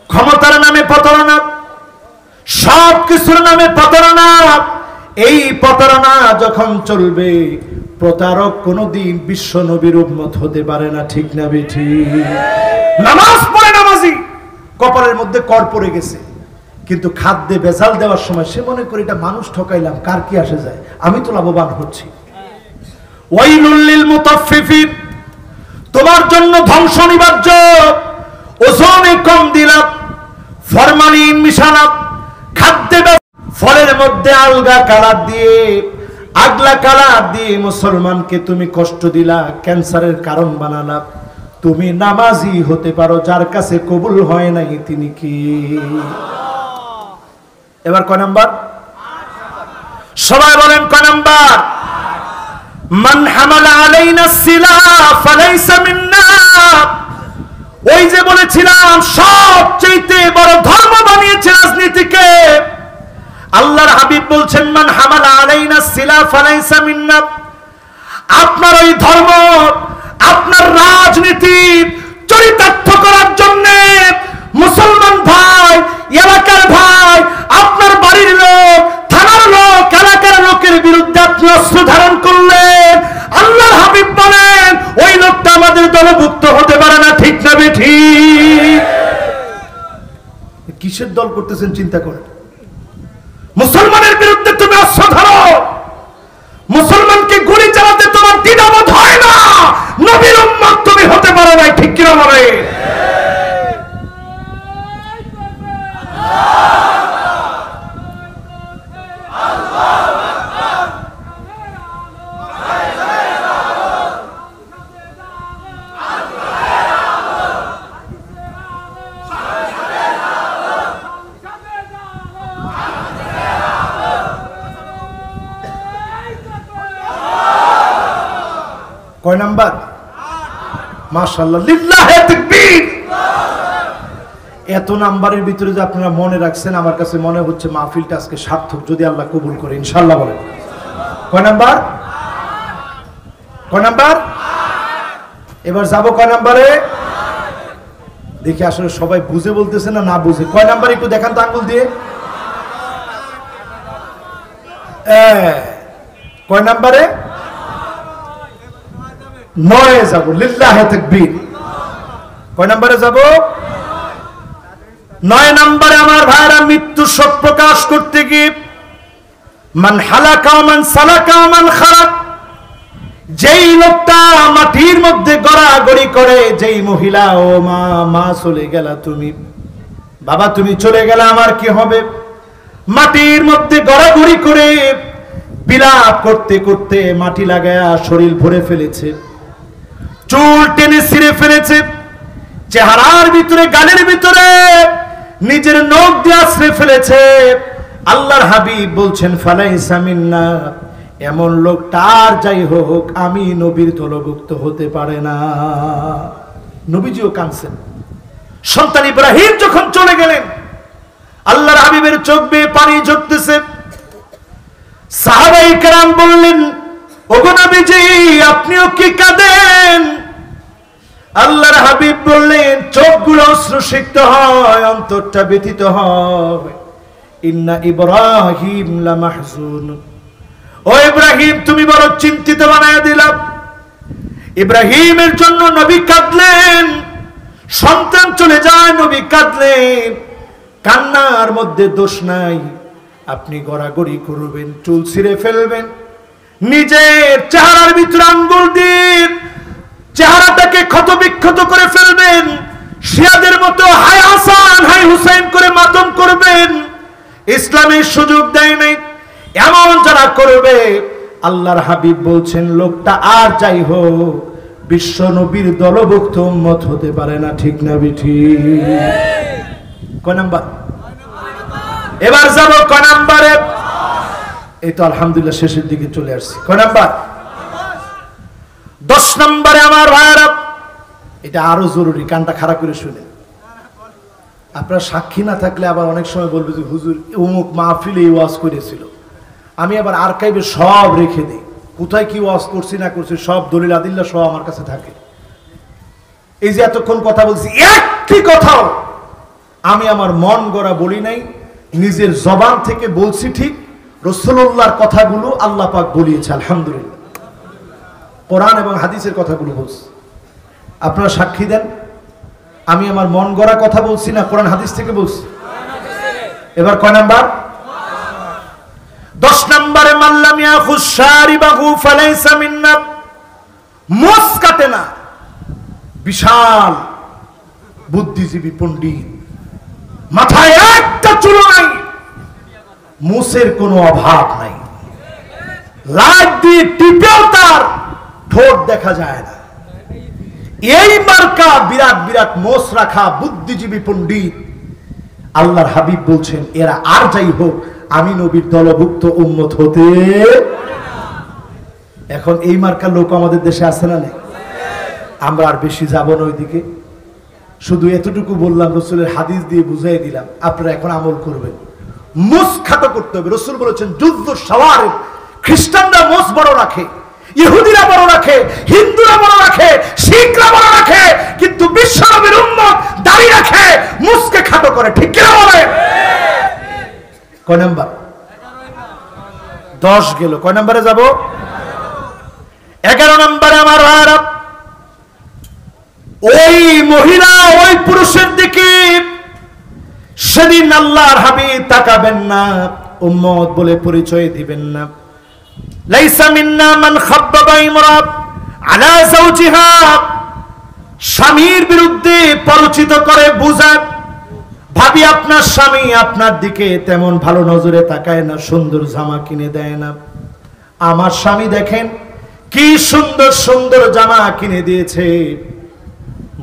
ক্ষমতার নামে প্রতারণা, সব কিছুর নামে প্রতারণা। এই প্রতারণা যখন চলবে, প্রতারক কোনদিন বিশ্ব নবীর উম্মত হতে পারে না, ঠিক না বেঠি? নামাজ পড়ে নামাজি, কপালের মধ্যে কর পড়ে গেছে, কিন্তু খাদ্যে ভেজাল দেওয়ার সময় সে মনে করে এটা মানুষ ঠকাইলাম, কার কি আসে যায়, আমি তো লাভবান হচ্ছি। ওয়াইলুল লিল মুতাফফিফিন, তোমার জন্য ধ্বংস অনিবার্য। ওজনে কম দিলাম, ফরমালিন মিশালাম, খাদ্যে ফলের মধ্যে আলগা কালার দিয়ে, আগলা কালার দিয়ে মুসলমানকে তুমি কষ্ট দিলা, ক্যান্সারের কারণ বানালা। তুমি নামাজি হতে পারো, যার কাছে কবুল হয় নাই তিনি কি? এবার কয় নাম্বার? সবাই বলেন কয় নাম্বার? মান হামালা আলাইনা সিলাহ ফালাইসা মিন্না। ওই যে বলেছিলাম সবচেয়ে বড় ধর্ম বানিয়েছে রাজনীতিকে, আল্লাহর হাবিব বলছেন মান হামালা আলাইনা সিলাহ ফালাইসা মিন্না। আপনার ওই ধর্ম, আপনার রাজনীতি চরিতার্থ করার জন্য মুসলমান ভাই, এলাকার ভাই, আপনার বাড়ির লোক, থানার লোক, এলাকার লোকের বিরুদ্ধে আপনি অস্ত্র ধারণ করলেন, আল্লাহর হাবিব বলেন ওই লোকটা আমাদের দলভুক্ত হতে পারে না, ঠিক না? কিসের দল করতেছেন চিন্তা করেন। মুসলমানের বিরুদ্ধে তুমি অস্ত্র ধরো, মুসলমানকে গুলি চালাতে তোমার দ্বিধাবোধ হয় না, নবীর উম্মত তুমি হতে পারো না, ঠিক কিনা বলে? কয় নাম্বার? মাশাআল্লাহ, লিল্লাহে তাকবীর। এত নাম্বারের ভিতরে যে আপনারা মনে রাখছেন, আমার কাছে মনে হচ্ছে মাহফিলটা আজকে সার্থক, যদি আল্লাহ কবুল করে, ইনশাআল্লাহ। বলেন কয় নাম্বার? কয় নাম্বার? এবার যাবো কয় নাম্বারে? দেখি আসলে সবাই বুঝে বলতেছে না, না বুঝে। কয় নাম্বার একটু দেখান তো আঙ্গুল দিয়ে। কয় নাম্বারে? 9 যাব। লিল্লাহে তাকবীর। কয় নম্বরে যাব? 9 নম্বরে আমার ভাইরা মৃত্যু শোক প্রকাশ করতে গিয়ে মান হালাকা মান সালাকা মান খারাক, যেই লোকটা মাটির মধ্যে গড়াগড়ি করে, যেই মহিলা, ও মা, মা চলে গেলা তুমি, বাবা তুমি চলে গেলে আমার কি হবে, মাটির মধ্যে গড়াগড়ি করে বিলাপ করতে করতে মাটি লাগায়া শরীর ভরে ফেলেছে, চুল টেনে ছিঁড়ে ফেলেছে, চেহারার ভিতরে গালের ভিতরে নিজের নখ দিয়ে আছড়ে ফেলেছে। আল্লাহর হাবিব বলছেন ফালাইসা মিন্না, এমন লোকটা আর যাই হোক আমি নবীর দলভুক্ত হতে পারে না। নবীজিও কাঁদছেন। সন্তান ইব্রাহিম যখন চলে গেলেন, আল্লাহর হাবিবের চোখ বেয়ে পানি ঝরতেছে। সাহাবায়ে কেরাম বললেন, ওগো নবীজি আপনিও কি কাঁদেন? আল্লাহর হাবিব বললেন, চোখগুলো অশ্রুসিক্ত হয়, অন্তরটা ব্যথিত হয়। ইন্না ইব্রাহিম লামাহজুন, ও ইব্রাহিম তুমি বড় চিন্তিত বানায় দিলাম। ইব্রাহিমের জন্য নবী কাঁদলেন, সন্তান চলে যায় নবী কাঁদলেন। কান্নার মধ্যে দোষ নাই, আপনি গড়াগড়ি করবেন, চুল ছিঁড়ে ফেলবেন, নিজের চেহারার ভিতরে আঙ্গুল দিয়ে চেহারাটাকে ক্ষত বিক্ষত করে ফেলবেন, শিয়াদের মতো হাই হাসান হাই হুসাইন করে মাতম করবেন। ইসলামের সুযোগ দেয় নাই। এমন যারা করবে, আল্লাহর হাবিব বলছেন লোকটা আর যাই হোক বিশ্ব নবীর দলভুক্ত উম্মত হতে পারে না, ঠিক না ঠিক? কয় নাম্বার? এবার যাব কয় নাম্বারে? এই তো আলহামদুলিল্লাহ শেষের দিকে চলে আসছি। কয় নাম্বার? 10 নম্বরে আমার ভাইরা, এটা আরো জরুরি, কানটা খারাপ করে শুনে। আপনারা সাক্ষী না থাকলে আবার অনেক সময় বলবে যে হুজুর অমুক মাহফিলে ওয়াজ করেছিল। আমি আবার আর্কাইভে সব রেখে দিই, কোথায় কি ওয়াজ করছি না করছি সব দলিল আদিল্লা সব আমার কাছে থাকে। এই যে এতক্ষণ কথা বলছি, একটি কথাও আমি আমার মন গড়া বলি নাই, নিজের জবান থেকে বলছি। ঠিক রাসূলুল্লাহর কথাগুলো আল্লাহ পাক বলিয়েছে, আলহামদুলিল্লাহ। কোরআন এবং হাদিসের কথাগুলো বলছি, আপনারা সাক্ষী দেন। আমি আমার মন গড়া কথা বলছি না, কোরআন হাদিস থেকে বলছি। এবার কয় নাম্বার? 10 নম্বরে মাল্লাম ইয়াখুজ শারিবাহু ফালাইসা মিন্না, মোস কাটে না বিশাল বুদ্ধিজীবী পণ্ডিত, মাথায় একটা চুল নাই, মোসের কোনো অভাব নাই, লাইট দিয়ে টিপেও তার ঠোঁট দেখা যায় না, এই মার্কা বিরাট বিরাট মোস রাখা বুদ্ধিজীবী পণ্ডিত। আল্লাহর হাবিব বলছেন এরা আর যাই হোক আমি নবীর দলভুক্ত উম্মত হতে। এখন এই মার্কা লোক আমাদের দেশে আছে না নেই? আমরা আর বেশি যাব না ওইদিকে। শুধু এতটুকু বললাম, রসুলের হাদিস দিয়ে বুঝাই দিলাম, আপনারা এখন আমল করবেন। মোস খাটো করতে হবে। রসুল বলেছেন যুদ্ধ সওয়ার, খ্রিস্টানরা মোস বড় রাখে, ইহুদিরা বড় রাখে, হিন্দুরা বড় রাখে, শিখরা বড় রাখে, কিন্তু বিশ্বনবীর উম্মত দাড়ি রাখে, মুসকে খাটো করে, ঠিক কি না বলে? কয় নাম্বার? 10 গেল। কয় নাম্বারে যাব? 11 নম্বরে আমার ভাইরা, ওই মহিলা ওই পুরুষের দিকে সেদিন আল্লাহর হাবিব তাকাবেন না, উম্মত বলে পরিচয় দিবেন না। লাইসা মিন্না মান খাব্বাবা ইমরা আলা যাওজিহা, স্বামীর বিরুদ্ধে পরচিত করে বুঝায়, ভাবি আপনার স্বামী আপনার দিকে তেমন ভালো নজরে তাকায় না, সুন্দর জামা কিনে দেয় না। আমার স্বামী দেখেন কি সুন্দর সুন্দর জামা কিনে দিয়েছে,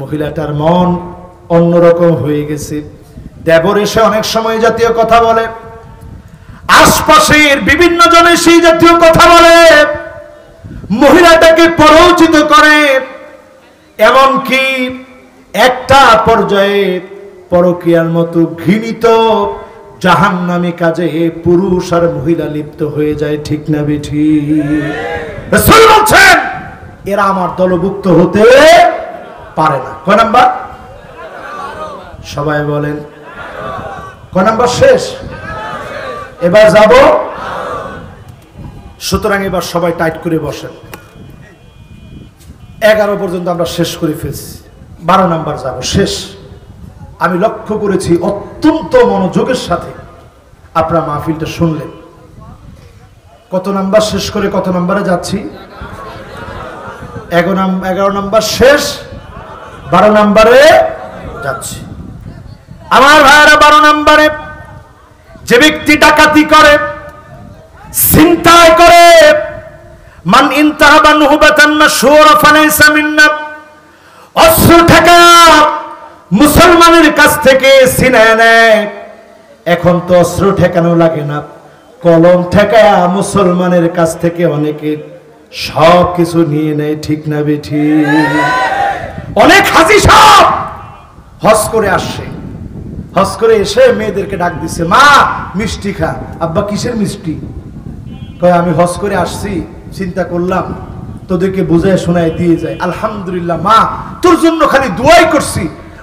মহিলাটার মন অন্যরকম হয়ে গেছে। দেবর এসে অনেক সময় জাতীয় কথা বলে, আশপাশের বিভিন্ন জনে সেই জাতীয় কথা বলে, মহিলাটাকে পরচিত করে, এমনকি একটা পর্যায়ে পরকীয়ার মতো ঘৃণিত জাহান্নামী কাজে পুরুষ আর মহিলা লিপ্ত হয়ে যায়। ঠিক না বেঠিক? রাসূল বলছেন এরা আমার দলভুক্ত হতে পারে না। কয় নাম্বার? সবাই বলেন কয় নাম্বার? শেষ। এবার যাব। সুতরাং এবার সবাই টাইট করে বসেন। 11 পর্যন্ত আমরা শেষ করে ফেলছি, 12 নাম্বার যাব, শেষ। আমি লক্ষ্য করেছি অত্যন্ত মনোযোগের সাথে আপনারা মাহফিলটা শুনলেন। কত নাম্বার শেষ করে কত নাম্বারে যাচ্ছি? 11 নাম্বার শেষ, 12 নাম্বারে যাচ্ছি। আমার ভাইরা 12 নাম্বারে, যে ব্যক্তি ডাকাতি করে, ছিনতাই করে, মান ইনতাহাবা নুহবাতান মাশহুরা ফালাইসা মিন্না, অস্ত্র ঠেকা মুসলমানের কাছ থেকে ছিনিয়ে নেয়। এখন তো অস্ত্র ঠেকানো লাগে না, কলম ঠেকায়া মুসলমানের কাছ থেকে অনেকে সব কিছু নিয়ে নেয়। ঠিক না বেঠিক? অনেক হাজী সাহেব হজ করে আসছে, হজ করে এসে মেয়েদেরকে ডাক দিচ্ছে, মা মিষ্টি খা। আব্বা কিসের মিষ্টি? কয় আমি হজ করে আসছি, চিন্তা করলাম তোদেরকে বুঝায় শোনায় দিয়ে যায়। আলহামদুলিল্লাহ মা, তোর জন্য খালি দোয়াই করছি,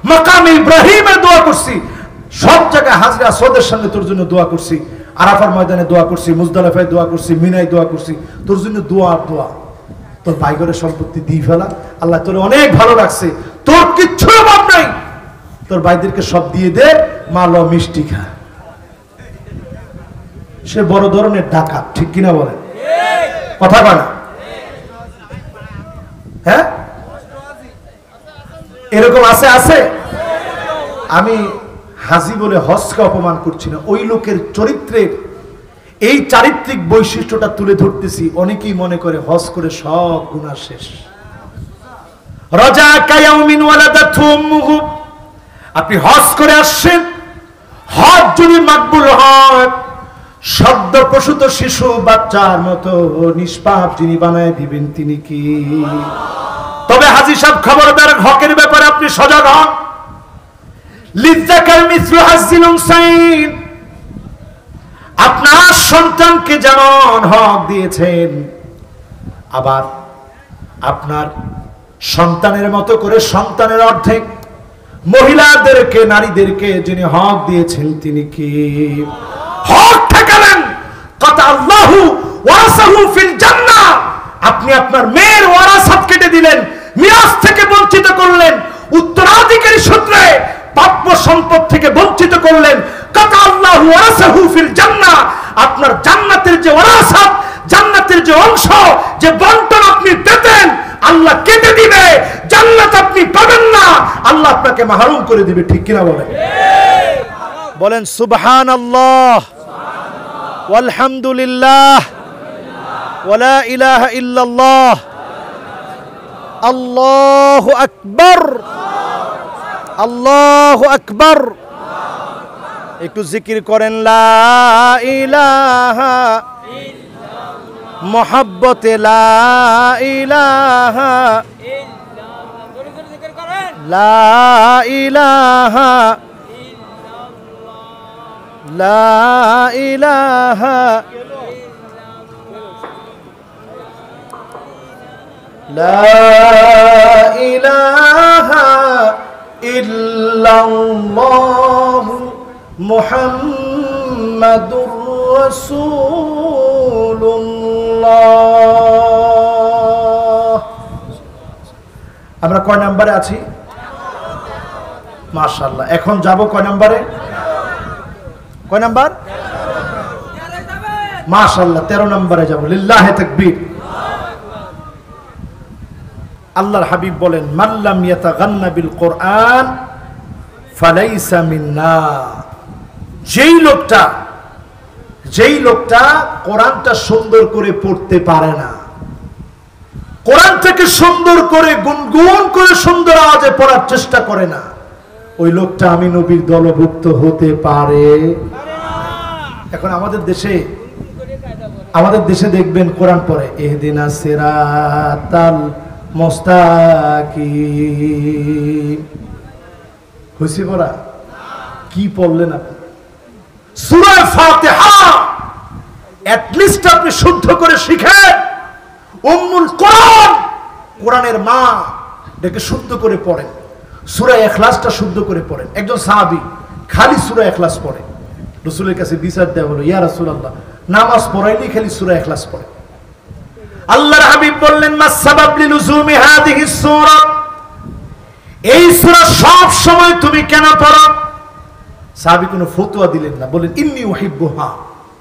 মাকামে ইব্রাহিমের দোয়া করছি, সব জায়গায় হাজরা আসওয়াদের সামনে তোর জন্য দোয়া করছি, আরাফার ময়দানে দোয়া করছি, মুজদালিফায় দোয়া করছি, মিনায় দোয়া করছি, তোর জন্য দোয়া আর দোয়া। তোর ভাই ঘরের সম্পত্তি দিয়ে ফেলা, আল্লাহ তোর অনেক ভালো রাখছে, তোর কিচ্ছু অভাব নাই, তোর ভাইদেরকে সব দিয়ে দে, মা ল মিষ্টি খা। সে বড় ধরনের ডাকাত। ঠিক কিনা বলেন? কথা কয় না? হ্যাঁ, এরকম আছে আছে। আমি হাজি বলে হজকে অপমান করছি না, ওই লোকের চরিত্রের এই চারিত্রিক বৈশিষ্ট্যটা তুলে ধরতেছি। অনেকেই মনে করে হজ করে সব গুনাহ শেষ। রাজা কায়াউমিন ওয়ালাদাতহু উম্মুহু, আপনি হজ করে আসছেন, হজ যদি মাকবুল হয়, সদ্য প্রসূত শিশু বাচ্চার মতো নিষ্পাপ যিনি বানায় দিবেন তিনি কি? তবে হাজী সাহেব খবরদার, হকের ব্যাপারে আপনি সজাগ হন। লিযাকার মিসলু হাজ্জিল উনসাইন, আপনার সন্তানকে যেমন হক দিয়েছেন, আবার আপনার সন্তানের মতো করে সন্তানের অর্ধেক মহিলাদেরকে, নারীদেরকে যিনি হক দিয়েছেন তিনি কি? হক ঠেকালেন, কথা আল্লাহু ওয়ারাসাহু ফিল জান্নাহ, আপনি আপনার মেয়ের ওয়ারাসাত কেটে দিলেন, মিরাস থেকে বঞ্চিত করলেন, উত্তরাধিকারী সূত্রে প্রাপ্য সম্পদ থেকে বঞ্চিত করলেন। কথা আল্লাহু ওয়ারাসাহু ফিল জান্নাহ, আপনার জান্নাতের যে ওয়ারাসাত, জান্নাতের যে অংশ, যে বন্টন আপনি পেতেন, আল্লাহ কেটে দিবে, জান্নাত আপনি পাবেন না, আল্লাহ আপনাকে মাহরুম করে দিবে। ঠিক কিনা বলেন? বলেন সুবহানাল্লাহ ওয়ালহামদুলিল্লাহ ওয়ালা ইলাহা ইল্লাল্লাহ, আল্লাহু আকবার, আল্লাহু আকবার। একটু জিকির করেন, লা ইলাহা ইল্লাল্লাহ, মুহাব্বতে লা ইলাহা ইল্লাল্লাহ, লা ইলাহা ইল্লাল্লাহ, লা ইলাহা লা ইলাহা ইল্লাল্লাহ মুহাম্মাদুর রাসূলুল্লাহ। আমরা কয় নম্বরে আছি? মাশাআল্লাহ। এখন যাব কয় নম্বরে? কয় নাম্বার? মাশাআল্লাহ 13 নম্বরে যাব। লিল্লাহি তাকবীর। আল্লাহর হাবিব বলেন, মাল্লাম ইয়াতাগান্না বিল কোরআন ফালাইসা মিন্না। যেই লোকটা কোরআনটা সুন্দর করে পড়তে পারে না, কোরআনটাকে সুন্দর করে গুনগুন করে সুন্দর আওয়াজে পড়ার চেষ্টা করে না, ওই লোকটা আমি নবীর দলভুক্ত হতে পারে। এখন আমাদের দেশে দেখবেন কোরআন পড়ে, ইহদিনাস সিরাতাল মুস্তাকিম। হইছে পড়া? কি পড়লেন আপনি? সূরা ফাতিহা এট লিস্ট আপনি শুদ্ধ করে শিখেন। উম্মুল কোরআন, কোরআনের মা, এটাকে শুদ্ধ করে পড়েন। সূরা ইখলাসটা শুদ্ধ করে পড়েন। একজন সাহাবী খালি সূরা ইখলাস পড়ে, রাসূলের কাছে বিচার দেওয়া হলো, ইয়া রাসূলুল্লাহ, নামাজ পড়াইলে খালি সূরা ইখলাস পড়ে। আল্লাহর হাবিব বললেন, মাস সাবাব লিলুজুমি হাদিহিস সূরা, এই সূরা সব সময় তুমি কেন পড়ো? সাহাবী কোনো ফতোয়া দিলেন না, বলেন ইন্নী উহিব্বুহা,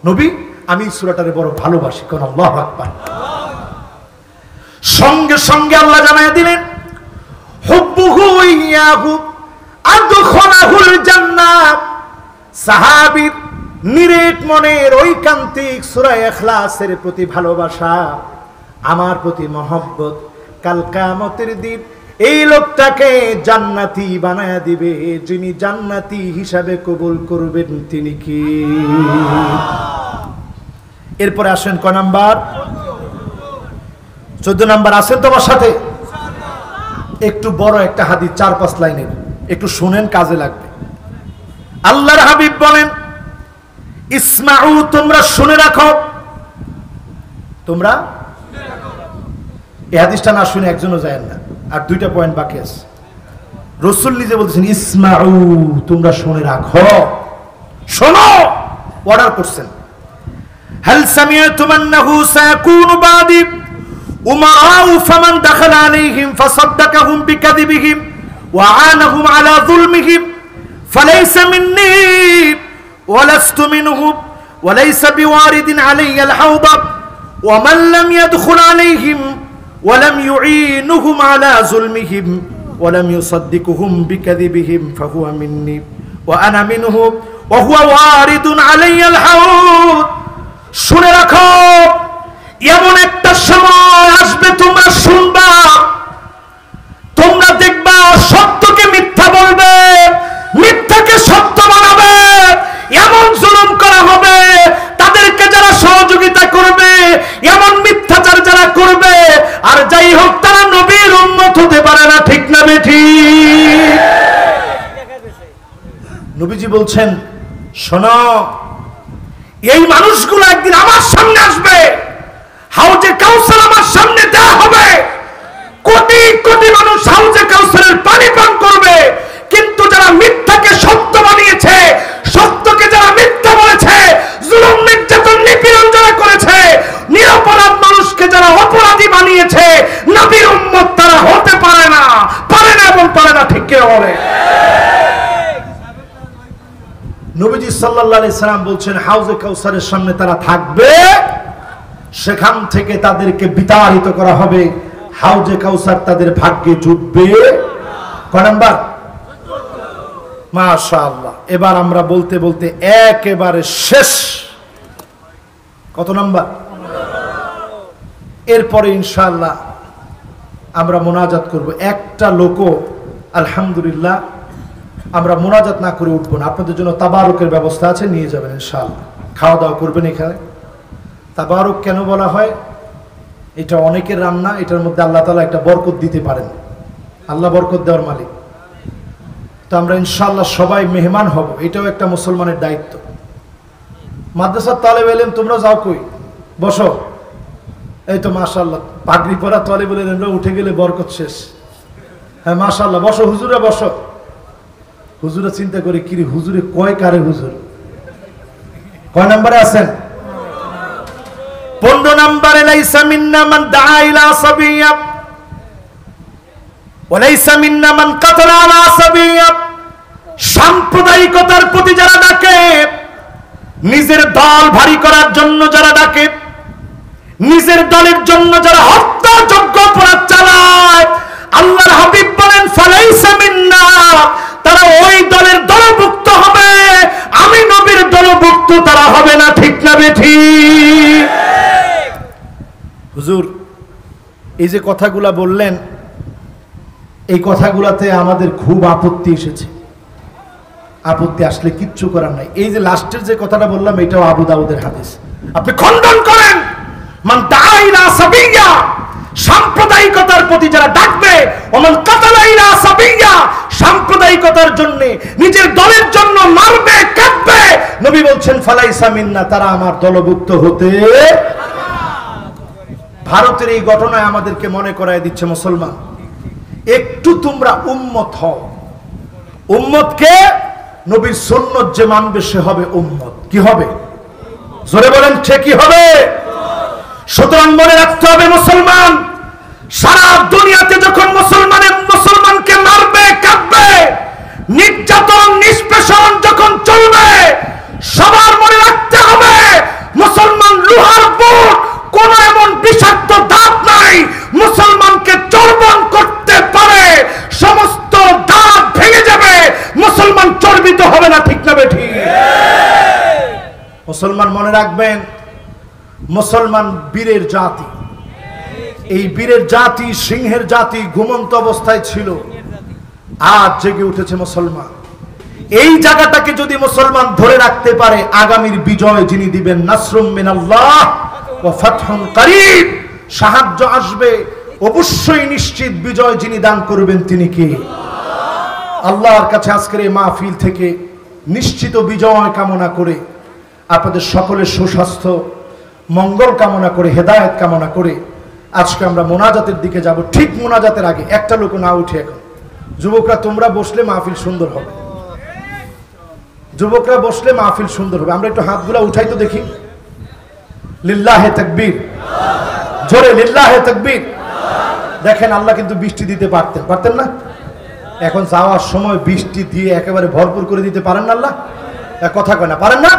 নবী আমি এই সূরাটারে বড় ভালোবাসি। কোন আল্লাহু আকবার। সঙ্গে সঙ্গে আল্লাহ জানায় দিলেন, হুব্বুহু ইয়াহু আদখালাহুল জান্নাত। সাহাবীর নিরেট মনের ঐকান্তিক সূরা ইখলাসের প্রতি ভালোবাসা, আমার প্রতি মহব্বত, কাল কিয়ামতের দিন এই লোকটাকে জান্নাতি বানায়া দিবে। যিনি জান্নাতি হিসাবে কবুল করবেন তিনি কি? এরপরে আসেন কয় নাম্বার? 14 নাম্বার। আছেন তোমার সাথে? একটু বড় একটা হাদিস, 4-5 লাইনের, একটু শুনেন, কাজে লাগবে। আল্লাহর হাবিব বলেন, ইসমাউ, তোমরা শুনে রাখো। তোমরা এই হাদিসটা না শুনে একজনও যায় না। আর 2টা পয়েন্ট বাকি আছে। রাসূল নিজে বলছেন, ইসমাউ, তোমরা শুনে রাখো, শোনো, অর্ডার করছেন। হাল সামিআতুম আন্নাহু সায়াকুনু বাদি উমারাউ ফামান দাখালা আলাইহিম ফাসাদ্দাকাহুম বিকাযিবিহিম ওয়া আনাহুম আলা যুলমিহিম ফালাইসা মিন্নী ওয়া লাস্তু মিনহুম ওয়া লাইসা বিওয়ারিদিন আলাইয়া আল-হাওদা ওয়া মান লাম ইয়াদখুল আলাইহিম ওয়া লাম ইউঈনুহুম আলা যুলমিহিম ওয়া লাম ইউসাদ্দিকুহুম বিকাযিবিহিম ফাহুয়া মিন্নী ওয়া আনা মিনহু ওয়া হুয়া ওয়ারিদুন আলাইয়া আল-হাওদ। শুনে রাখো, এমন একটা সময় আসবে, তোমরা শুনবা, তোমরা দেখবা সত্যকে মিথ্যা বলবে, মিথ্যাকে সত্য বানাবে, এমন জুলুম করা হবে, তাদেরকে যারা সহযোগিতা করবে, এমন মিথ্যাচার যারা করবে, আর যাই হোক তারা নবীর উম্মত হতে পারে না। ঠিক না বেঠিক? নবীজি বলছেন, শোনো, এই মানুষগুলো একদিন আমার সামনে আসবে, হাউজে কাউসার আমার সামনে দেওয়া হবে, কোটি কোটি মানুষ হাউজে কাউসারের পানি পান করবে, কিন্তু যারা মিথ্যাকে সত্য বানিয়েছে, সত্যকে যারা মিথ্যা বলেছে, জুলুম নির্যাতন নিপীড়ন যারা করেছে, নিরপরাধ মানুষকে যারা অপরাধী বানিয়েছে, নবীর উম্মত তারা হতে পারে না, পারে না এবং পারে না। ঠিক কে বলে? নবীজি সাল্লাল্লাহু আলাইহি সাল্লাম বলছেন, হাউজে কাউসারের সামনে তারা থাকবে, সেখান থেকে তাদেরকে বিতাড়িত করা হবে, হাউজে কাউসার তাদের ভাগ্যে জুটবে। কয় নাম্বার? মাশাআল্লাহ। এবার আমরা বলতে বলতে একেবারে শেষ। কত নাম্বার? এরপরে ইনশাআল্লাহ আমরা মোনাজাত করব। একটা লোকও আলহামদুলিল্লাহ আমরা মোনাজাত না করে উঠবো না। আপনাদের জন্য তাবারুকের ব্যবস্থা আছে, নিয়ে যাবেন ইনশাআল্লাহ। খাওয়া দাওয়া করবেন এখানে। তাবারুক কেন বলা হয়? এটা অনেকের রান্না, এটার মধ্যে আল্লাহ তাআলা একটা বরকত দিতে পারেন। আল্লাহ বরকত দেওয়ার মালিক। তো আমরা ইনশাআল্লাহ সবাই মেহমান হব, এটাও একটা মুসলমানের দায়িত্ব। মাদ্রাসার তালেবে ইলম তোমরা যাও কই? বসো। এই তো মাশাআল্লাহ, পাগড়ি পরা তালেবে ইলমরা উঠে গেলে বরকত শেষ। হ্যাঁ মাশাআল্লাহ, বসো হুজুরা, বসো। হুজুরা চিন্তা করে, কিরে হুজুরে কয় কারে হুজুর? কয় নম্বরে আছেন? 15 নম্বরে, লাইসা মিন্না মান দাআ ইলা সাবিয়্যা ওয়া লাইসা মিন্না মান কাতালা আলা সাবিয়্যা। সাম্প্রদায়িকতার প্রতি যারা ডাকে, নিজের দল ভারী করার জন্য যারা ডাকে, নিজের দলের জন্য যারা হত্যাযজ্ঞ অপরাধ চালায়, আল্লাহর হাবিব বলেন ফালাইসা মিন্না, তারা ওই দলের দলভুক্ত হবে, আমি নবীর দলভুক্ত তারা হবে না। ঠিক না বেঠিক? হুজুর এই যে কথাগুলা বললেন, এই কথাগুলাতে আমাদের খুব আপত্তি এসেছে। আপত্তি আসলে কিচ্ছু করার নাই। এই যে লাস্টের যে কথাটা বললাম, এটাও আবু দাউদের হাদিস। আপনি খণ্ডন করেন। মান দাআ ইলা সাবিয়্যা, সাম্প্রদায়িকতার প্রতি যারা ডাকবে, ওমান কাতালা ইলা সাবিয়্যা, সাম্প্রদায়িকতার জন্য নিজের দলের জন্য মারবে কাটবে, নবী বলছেন ফালাইসা মিন্না, তারা আমার দলভুক্ত হতে। ভারতের এই ঘটনায় আমাদেরকে মনে করায় দিচ্ছে, মুসলমান একটু তোমরা উম্মত হও। উম্মতকে নবীর সুন্নাত যে মানবে সে হবে উম্মত। কি হবে? জোরে বলেন, সে কি হবে? সুতরাং মনে রাখতে হবে মুসলমান, সারা দুনিয়াতে যখন মুসলমানকে মারবে কাটবে, নির্যাতন নিষ্পেষণ যখন চলবে, সবার মনে রাখতে হবে মুসলমান লোহার বুট, কোন এমন বিষাক্ত দাঁত নাই মুসলমানকে চর্বণ করতে পারে। সমস্ত দাঁত ভেঙে যাবে, মুসলমান চর্বিত হবে না। ঠিক না বেঠিক? মুসলমান মনে রাখবেন, মুসলমান বীরের জাতি। এই বীরের জাতি, সিংহের জাতি ঘুমন্ত অবস্থায় ছিল, আজ জেগে উঠেছে মুসলমান। এই জায়গাটাকে যদি মুসলমান ধরে রাখতে পারে, আগামীর বিজয় যিনি দিবেন, নাসরুম মিনাল্লাহ ওয়া ফাতহুন করিব, সাহায্য আসবে অবশ্যই নিশ্চিত, বিজয় যিনি দান করবেন তিনি কে? আল্লাহর কাছে আজকের এই মাহফিল থেকে নিশ্চিত বিজয় কামনা করে, আপনাদের সকলের সুস্বাস্থ্য মঙ্গল কামনা করে, হেদায়েত কামনা করে আজকে আমরা মোনাজাতের দিকে যাব। ঠিক মোনাজাতের আগে একটা লোক না উঠে, এখন যুবকরা তোমরা বসলে মাহফিল সুন্দর হবে। যুবকরা বসলে মাহফিল সুন্দর হবে। আমরা একটু হাতগুলা উঠাই তো দেখি। লিল্লাহে তাকবীর, জোরে লিল্লাহে তাকবীর। দেখেন আল্লাহ কিন্তু বৃষ্টি দিতে পারতেন না? এখন যাওয়ার সময় বৃষ্টি দিয়ে একেবারে ভরপুর করে দিতে পারেন না আল্লাহ? এক কথা কয় না, পারেন না?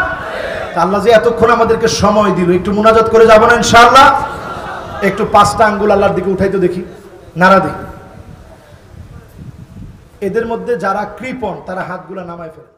আল্লাহ যে এতক্ষণ আমাদেরকে সময় দিল, একটু মুনাজাত করে যাবো না ইনশাআল্লাহ? একটু 5টা আঙ্গুল আল্লাহর দিকে উঠাই তো দেখি, নাড়া দিই। এদের মধ্যে যারা কৃপণ তারা হাতগুলা নামায় ফেলে।